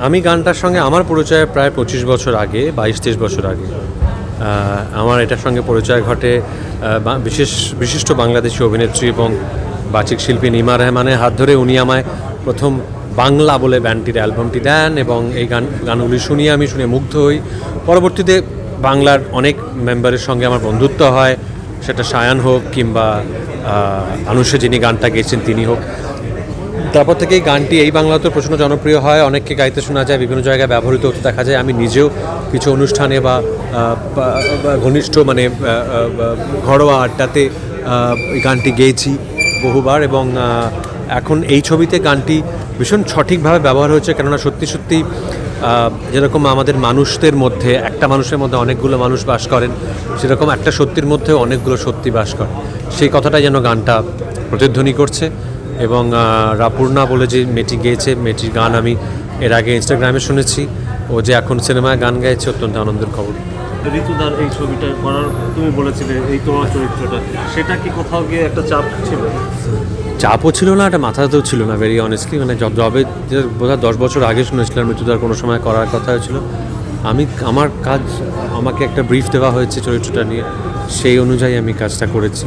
আমি গানটার সঙ্গে আমার পরিচয় প্রায় 25 বছর আগে, 22-23 বছর আগে। আমার এটার সঙ্গে পরিচয় ঘটে বিশিষ্ট বাংলাদেশি অভিনেত্রী এবং বাচিক শিল্পী নিমা রহমানের হাত ধরে। উনি আমায় প্রথম বাংলা বলে ব্যান্ডটির অ্যালবামটি দেন এবং এই গানগুলি আমি শুনে মুগ্ধ হই। পরবর্তীতে বাংলার অনেক মেম্বারের সঙ্গে আমার বন্ধুত্ব হয়, সেটা সায়ান হোক কিংবা আনুষে যিনি গানটা গেয়েছেন তিনি হোক। তারপর থেকে এই গানটি এই বাংলাতে প্রচণ্ড জনপ্রিয় হয়, অনেককে গাইতে শোনা যায়, বিভিন্ন জায়গায় ব্যবহৃত হতে দেখা যায়। আমি নিজেও কিছু অনুষ্ঠানে বা ঘনিষ্ঠ ঘরোয়া আড্ডাতে এই গানটি গেয়েছি বহুবার। এবং এখন এই ছবিতে গানটি ভীষণ সঠিকভাবে ব্যবহার হয়েছে, কেননা সত্যি সত্যি যেরকম আমাদের মানুষদের মধ্যে একটা মানুষের মধ্যে অনেকগুলো মানুষ বাস করেন, সেরকম একটা সত্যির মধ্যে অনেকগুলো সত্যি বাস করে। সেই কথাটাই যেন গানটা প্রতিধ্বনি করছে। এবং রাপুর্ণা বলে যে মেয়েটি গেয়েছে, মেয়েটির গান আমি এর আগে ইনস্টাগ্রামে শুনেছি। ও যে এখন সিনেমায় গান গাইছে, অত্যন্ত আনন্দের খবর। ঋতুদার এই ছবিটা করার তুমি বলেছিলে, এই তোমার চরিত্রটা, সেটা কি কোথাও গিয়ে একটা চাপ ছিল? চাপও ছিল না, একটা মাথাতেও ছিল না, ভেরি অনেস্টলি। জবে বোধহয় 10 বছর আগে শুনেছিলাম ঋতুদার কোনো সময় করার কথা হয়েছিল। আমার কাজ, আমাকে একটা ব্রিফ দেওয়া হয়েছে চরিত্রটা নিয়ে, সেই অনুযায়ী আমি কাজটা করেছি।